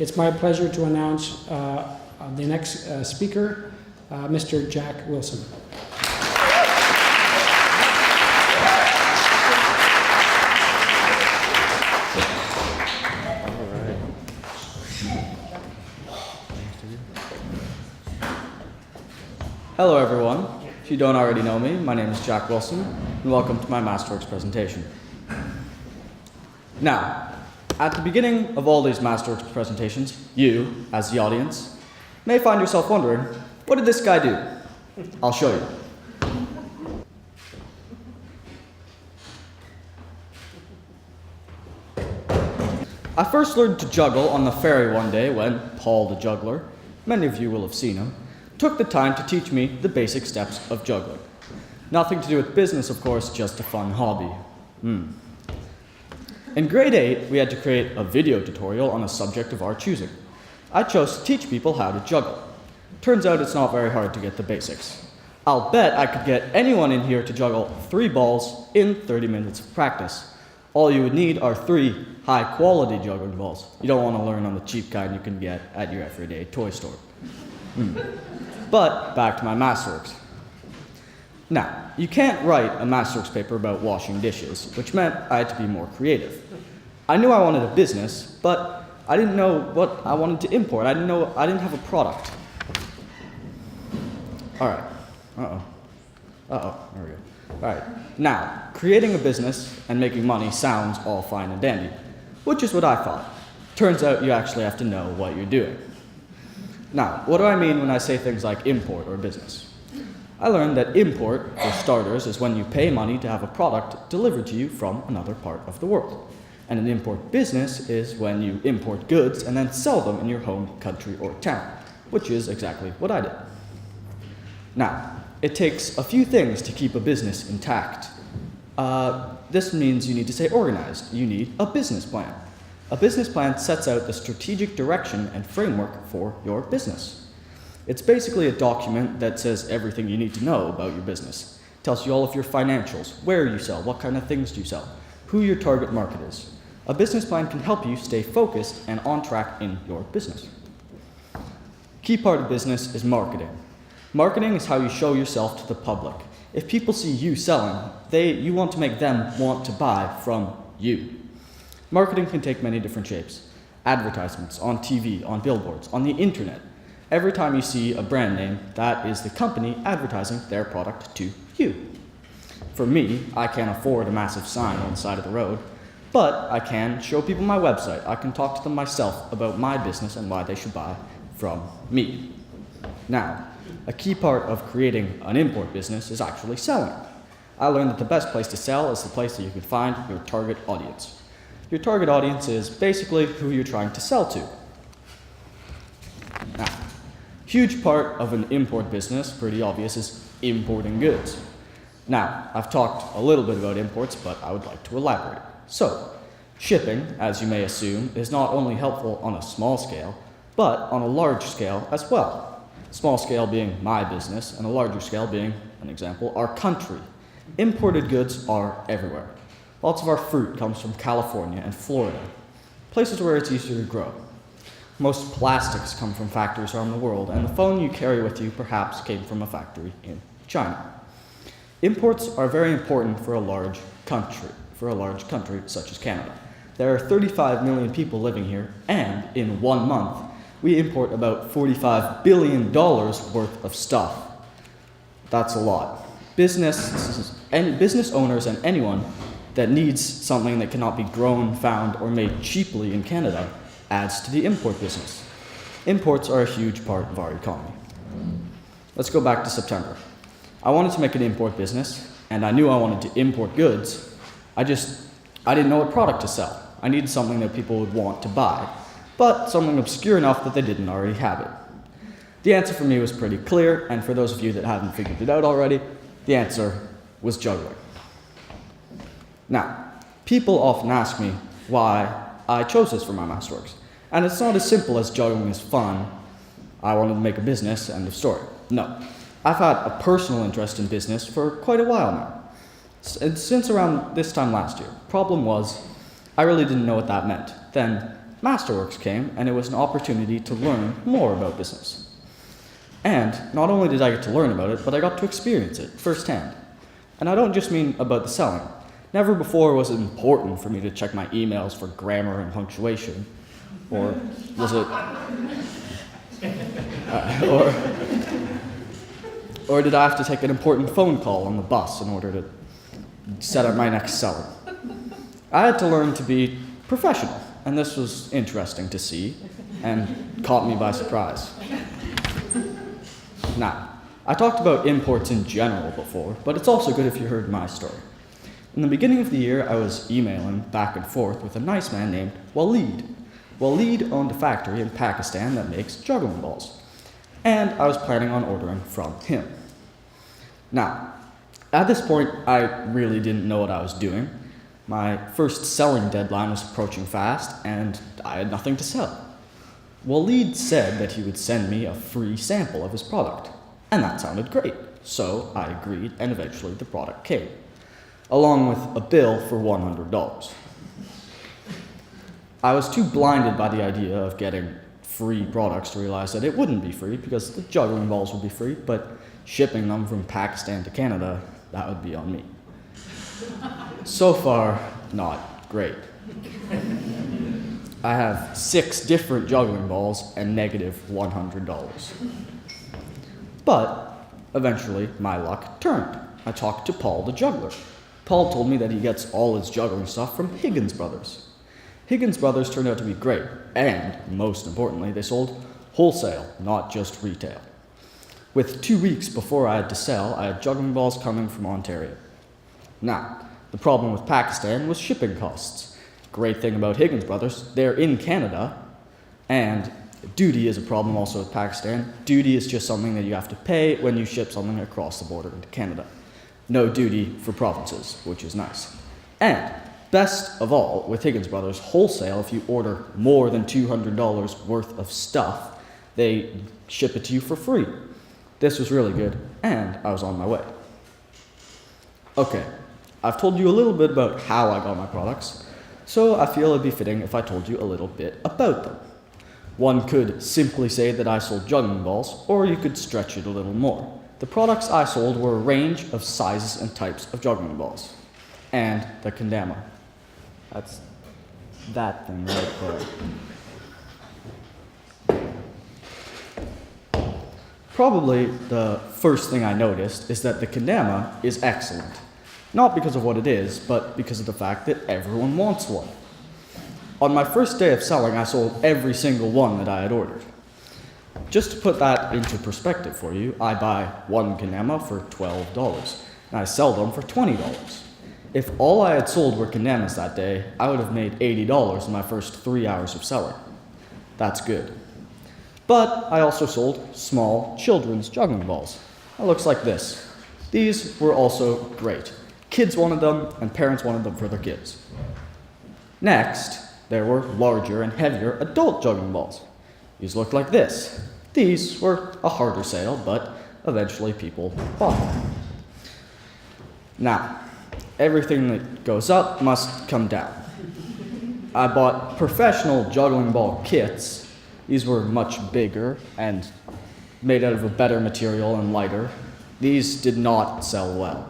It's my pleasure to announce the next speaker, Mr. Jack Wilson. Hello everyone. If you don't already know me, my name is Jack Wilson, and welcome to my Masterworks presentation. Now, at the beginning of all these Masterworks presentations, you, as the audience, may find yourself wondering, what did this guy do? I'll show you. I first learned to juggle on the ferry one day when Paul the Juggler, many of you will have seen him, took the time to teach me the basic steps of juggling. Nothing to do with business, of course, just a fun hobby. In grade 8, we had to create a video tutorial on a subject of our choosing. I chose to teach people how to juggle. Turns out it's not very hard to get the basics. I'll bet I could get anyone in here to juggle 3 balls in 30 minutes of practice. All you would need are 3 high-quality juggling balls. You don't want to learn on the cheap kind you can get at your everyday toy store. But back to my Masterworks. Now, you can't write a Masterworks paper about washing dishes, which meant I had to be more creative. I knew I wanted a business, but I didn't know what I wanted to import. I didn't have a product. All right. There we go. All right. Now, creating a business and making money sounds all fine and dandy, which is what I thought. Turns out you actually have to know what you're doing. Now, what do I mean when I say things like import or business? I learned that import, for starters, is when you pay money to have a product delivered to you from another part of the world. And an import business is when you import goods and then sell them in your home country or town, which is exactly what I did. Now, it takes a few things to keep a business intact. This means you need to stay organized. You need a business plan. A business plan sets out the strategic direction and framework for your business. It's basically a document that says everything you need to know about your business. It tells you all of your financials, where you sell, what kind of things do you sell, who your target market is. A business plan can help you stay focused and on track in your business. Key part of business is marketing. Marketing is how you show yourself to the public. If people see you selling, you want to make them want to buy from you. Marketing can take many different shapes. Advertisements on TV, on billboards, on the internet. Every time you see a brand name, that is the company advertising their product to you. For me, I can't afford a massive sign on the side of the road, but I can show people my website. I can talk to them myself about my business and why they should buy from me. Now, a key part of creating an import business is actually selling. I learned that the best place to sell is the place that you can find your target audience. Your target audience is basically who you're trying to sell to. Now, huge part of an import business, pretty obvious, is importing goods. Now, I've talked a little bit about imports, but I would like to elaborate. So, shipping, as you may assume, is not only helpful on a small scale, but on a large scale as well. Small scale being my business, and a larger scale being, an example, our country. Imported goods are everywhere. Lots of our fruit comes from California and Florida, places where it's easier to grow. Most plastics come from factories around the world, and the phone you carry with you perhaps came from a factory in China. Imports are very important for a large country such as Canada. There are 35 million people living here, and in 1 month, we import about $45 billion worth of stuff. That's a lot. Business owners and anyone that needs something that cannot be grown, found, or made cheaply in Canada adds to the import business. Imports are a huge part of our economy. Let's go back to September. I wanted to make an import business, and I knew I wanted to import goods. I didn't know what product to sell. I needed something that people would want to buy, but something obscure enough that they didn't already have it. The answer for me was pretty clear, and for those of you that haven't figured it out already, the answer was juggling. Now, people often ask me why I chose this for my Masterworks, and it's not as simple as juggling is fun, I wanted to make a business, end of story. No, I've had a personal interest in business for quite a while now, since around this time last year. Problem was, I really didn't know what that meant. Then Masterworks came, and it was an opportunity to learn more about business. And not only did I get to learn about it, but I got to experience it firsthand. And I don't just mean about the selling. Never before was it important for me to check my emails for grammar and punctuation. Or was it... or did I have to take an important phone call on the bus in order to set up my next seller? I had to learn to be professional, and this was interesting to see and caught me by surprise. Now, I talked about imports in general before, but it's also good if you heard my story. In the beginning of the year, I was emailing back and forth with a nice man named Waleed. Waleed owned a factory in Pakistan that makes juggling balls, and I was planning on ordering from him. Now, at this point, I really didn't know what I was doing. My first selling deadline was approaching fast, and I had nothing to sell. Waleed said that he would send me a free sample of his product, and that sounded great, so I agreed, and eventually the product came, along with a bill for $100. I was too blinded by the idea of getting free products to realize that it wouldn't be free because the juggling balls would be free, but shipping them from Pakistan to Canada, that would be on me. So far, not great. I have 6 different juggling balls and negative $100. But eventually, my luck turned. I talked to Paul the juggler. Paul told me that he gets all his juggling stuff from Higgins Brothers. Higgins Brothers turned out to be great, and most importantly, they sold wholesale, not just retail. With 2 weeks before I had to sell, I had juggling balls coming from Ontario. Now, the problem with Pakistan was shipping costs. Great thing about Higgins Brothers, they're in Canada, and duty is a problem also with Pakistan. Duty is just something that you have to pay when you ship something across the border into Canada. No duty for provinces, which is nice. And best of all, with Higgins Brothers, wholesale, if you order more than $200 worth of stuff, they ship it to you for free. This was really good, and I was on my way. Okay, I've told you a little bit about how I got my products, so I feel it'd be fitting if I told you a little bit about them. One could simply say that I sold juggling balls, or you could stretch it a little more. The products I sold were a range of sizes and types of juggling balls. And the kendama. That's that thing right there. Probably the first thing I noticed is that the kendama is excellent. Not because of what it is, but because of the fact that everyone wants one. On my first day of selling, I sold every single one that I had ordered. Just to put that into perspective for you, I buy one kendama for $12, and I sell them for $20. If all I had sold were kendamas that day, I would have made $80 in my first 3 hours of selling. That's good. But I also sold small children's juggling balls. It looks like this. These were also great. Kids wanted them, and parents wanted them for their kids. Next, there were larger and heavier adult juggling balls. These looked like this. These were a harder sale, but eventually people bought them. Now, everything that goes up must come down. I bought professional juggling ball kits. These were much bigger and made out of a better material and lighter. These did not sell well.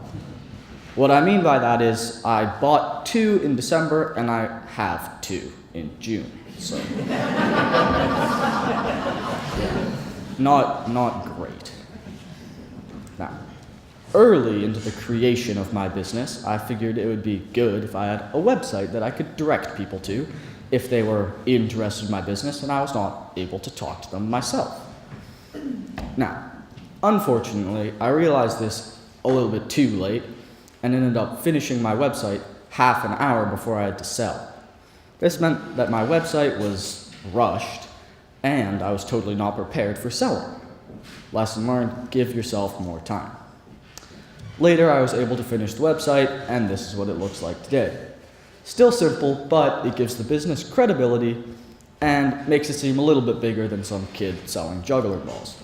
What I mean by that is I bought 2 in December and I have 2 in June. So not great. Now, early into the creation of my business, I figured it would be good if I had a website that I could direct people to if they were interested in my business and I was not able to talk to them myself. Now, unfortunately, I realized this a little bit too late and ended up finishing my website half an hour before I had to sell. This meant that my website was rushed and I was totally not prepared for selling. Lesson learned, give yourself more time. Later, I was able to finish the website, and this is what it looks like today. Still simple, but it gives the business credibility and makes it seem a little bit bigger than some kid selling juggling balls.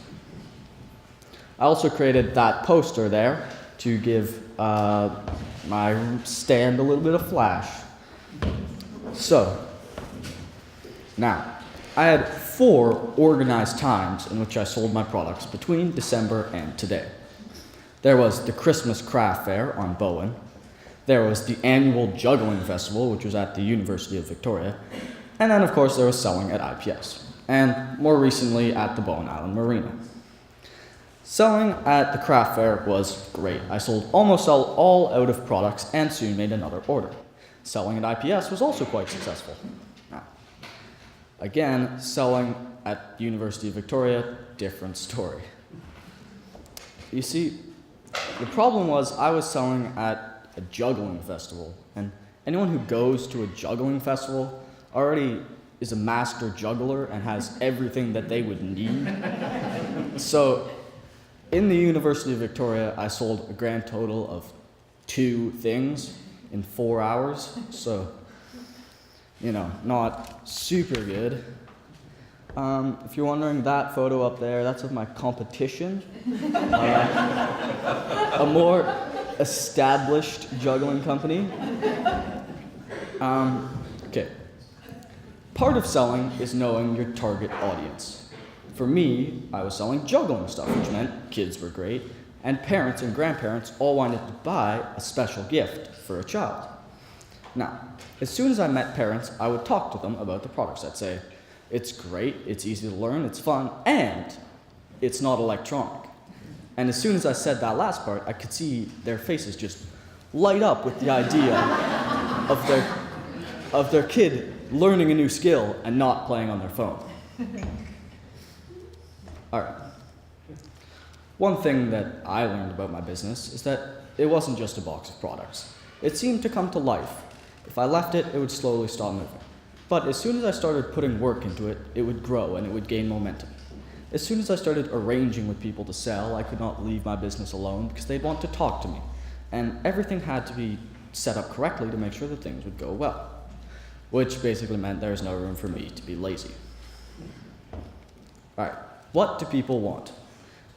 I also created that poster there to give my stand a little bit of flash. So, Now, I had 4 organized times in which I sold my products between December and today. There was the Christmas Craft Fair on Bowen. There was the annual Juggling Festival, which was at the University of Victoria. And then, of course, there was selling at IPS. And more recently, at the Bowen Island Marina. Selling at the craft fair was great. I sold almost all out of products and soon made another order. Selling at IPS was also quite successful. Now, again, selling at University of Victoria, different story. You see, the problem was I was selling at a juggling festival, and anyone who goes to a juggling festival already is a master juggler and has everything that they would need. So, in the University of Victoria, I sold a grand total of 2 things in 4 hours, so, not super good. If you're wondering, that photo up there, that's of my competition. A more established juggling company. Okay. Part of selling is knowing your target audience. For me, I was selling juggling stuff, which meant kids were great, and parents and grandparents all wanted to buy a special gift for a child. Now, as soon as I met parents, I would talk to them about the products. I'd say, it's great, it's easy to learn, it's fun, and it's not electronic. And as soon as I said that last part, I could see their faces just light up with the idea of their kid learning a new skill and not playing on their phone. All right. One thing that I learned about my business is that it wasn't just a box of products. It seemed to come to life. If I left it, it would slowly stop moving. But as soon as I started putting work into it, it would grow and it would gain momentum. As soon as I started arranging with people to sell, I could not leave my business alone because they'd want to talk to me. And everything had to be set up correctly to make sure that things would go well. Which basically meant there was no room for me to be lazy. All right. What do people want?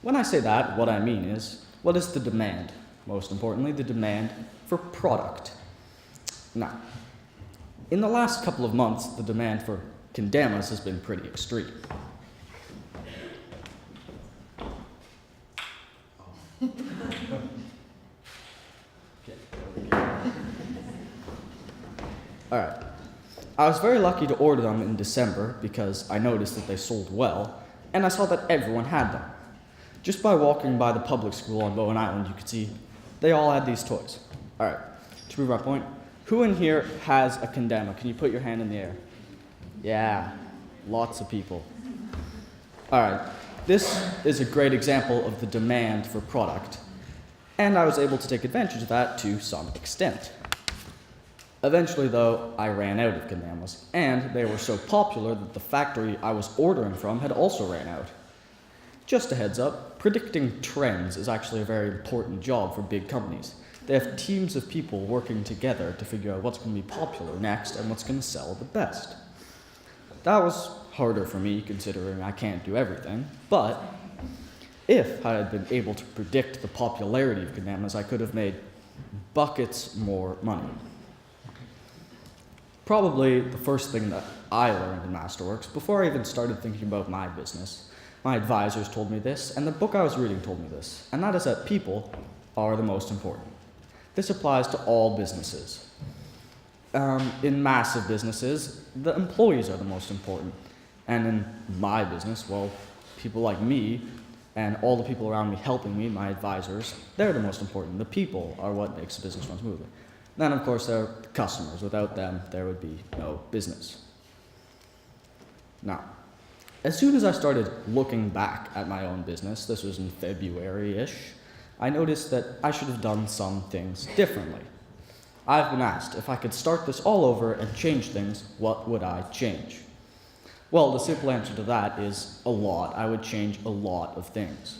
When I say that, what I mean is, what is the demand? Most importantly, the demand for product. Now, in the last couple of months, the demand for kendamas has been pretty extreme. All right. I was very lucky to order them in December because I noticed that they sold well, and I saw that everyone had them. Just by walking by the public school on Bowen Island, you could see they all had these toys. All right, to prove our point, who in here has a kendama? Can you put your hand in the air? Yeah, lots of people. All right, this is a great example of the demand for product, and I was able to take advantage of that to some extent. Eventually, though, I ran out of kendamas, and they were so popular that the factory I was ordering from had also ran out. Just a heads up, predicting trends is actually a very important job for big companies. They have teams of people working together to figure out what's going to be popular next and what's going to sell the best. That was harder for me, considering I can't do everything, but if I had been able to predict the popularity of kendamas, I could have made buckets more money. Probably the first thing that I learned in Masterworks, before I even started thinking about my business, my advisors told me this, and the book I was reading told me this, and that is that people are the most important. This applies to all businesses. In massive businesses, the employees are the most important. And in my business, well, people like me and all the people around me helping me, my advisors, they're the most important. The people are what makes the business run smoothly. Then, of course, there are the customers. Without them, there would be no business. Now, as soon as I started looking back at my own business, this was in February-ish, I noticed that I should have done some things differently. I've been asked if I could start this all over and change things, what would I change? Well, the simple answer to that is a lot. I would change a lot of things.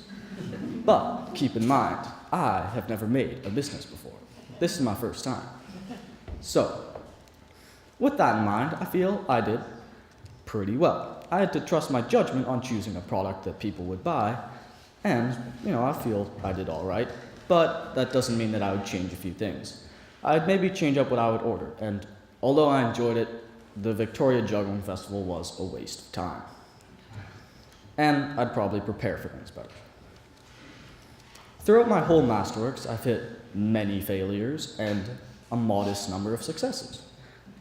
But keep in mind, I have never made a business before. This is my first time. So, with that in mind, I feel I did pretty well. I had to trust my judgment on choosing a product that people would buy, and, I feel I did all right, but that doesn't mean that I would change a few things. I'd maybe change up what I would order, and although I enjoyed it, the Victoria Juggling Festival was a waste of time. And I'd probably prepare for things better. Throughout my whole Masterworks, I've hit many failures and a modest number of successes,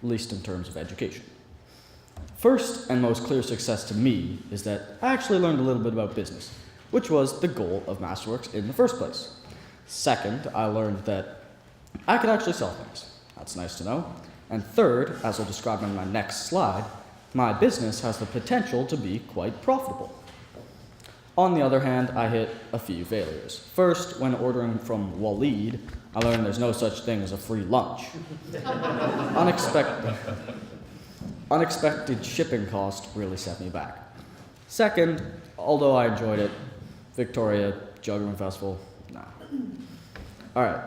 at least in terms of education. First and most clear success to me is that I actually learned a little bit about business, which was the goal of Masterworks in the first place. Second, I learned that I could actually sell things. That's nice to know. And third, as I'll describe in my next slide, my business has the potential to be quite profitable. On the other hand, I hit a few failures. First, when ordering from Waleed, I learned there's no such thing as a free lunch. Unexpected shipping cost really set me back. Second, although I enjoyed it, Victoria Juggling Festival, nah. All right.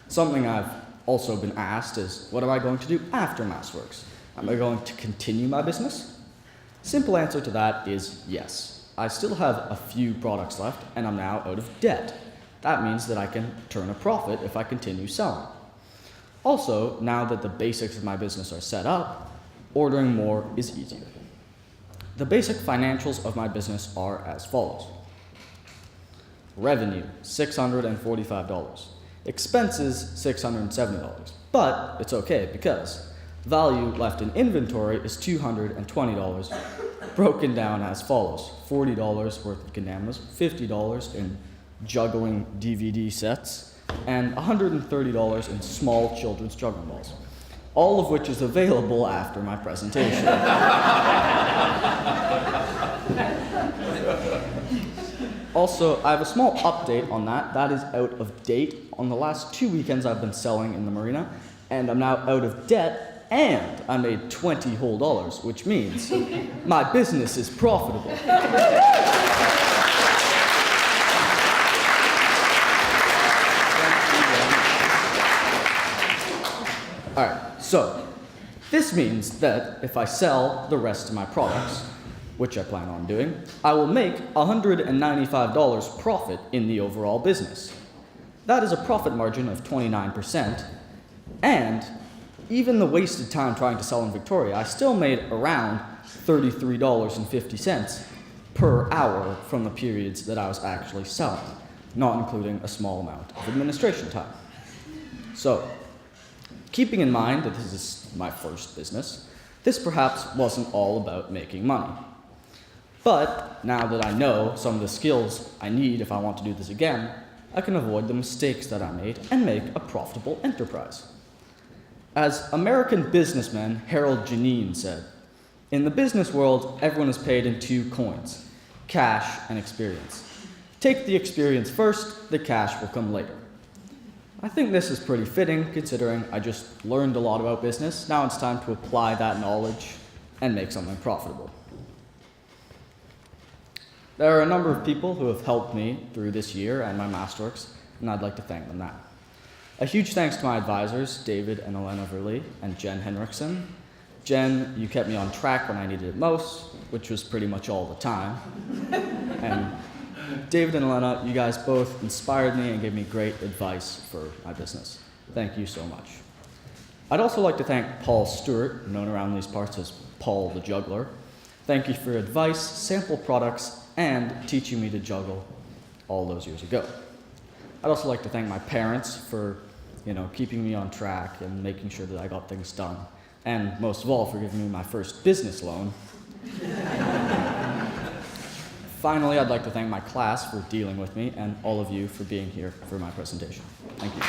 Something I've also been asked is, what am I going to do after Masterworks? Am I going to continue my business? Simple answer to that is yes. I still have a few products left, and I'm now out of debt. That means that I can turn a profit if I continue selling. Also, now that the basics of my business are set up, ordering more is easier. The basic financials of my business are as follows. Revenue, $645. Expenses, $670. But it's okay because value left in inventory is $220, broken down as follows. $40 worth of kendamas, $50 in juggling DVD sets, and $130 in small children's juggling balls, all of which is available after my presentation. Also, I have a small update on that. That is out of date. On the last 2 weekends I've been selling in the marina, and I'm now out of debt, and I made $20 whole, which means my business is profitable. All right, so this means that if I sell the rest of my products, which I plan on doing, I will make $195 profit in the overall business. That is a profit margin of 29%, and even the wasted time trying to sell in Victoria, I still made around $33.50 per hour from the periods that I was actually selling, not including a small amount of administration time. So, keeping in mind that this is my first business, this perhaps wasn't all about making money. But now that I know some of the skills I need if I want to do this again, I can avoid the mistakes that I made and make a profitable enterprise. As American businessman Harold Janine said, in the business world, everyone is paid in two coins, cash and experience. Take the experience first, the cash will come later. I think this is pretty fitting considering I just learned a lot about business. Now it's time to apply that knowledge and make something profitable. There are a number of people who have helped me through this year and my Masterworks, and I'd like to thank them now. A huge thanks to my advisors, David and Elena Verlee, and Jen Henriksen. Jen, you kept me on track when I needed it most, which was pretty much all the time. And David and Elena, you guys both inspired me and gave me great advice for my business. Thank you so much. I'd also like to thank Paul Stewart, known around these parts as Paul the Juggler. Thank you for your advice, sample products, and teaching me to juggle all those years ago. I'd also like to thank my parents for, keeping me on track and making sure that I got things done. And most of all, for giving me my first business loan. Finally, I'd like to thank my class for dealing with me and all of you for being here for my presentation. Thank you.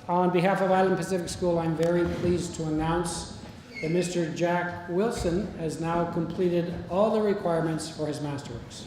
On behalf of Island Pacific School, I'm very pleased to announce that Mr. Jack Wilson has now completed all the requirements for his Masterworks.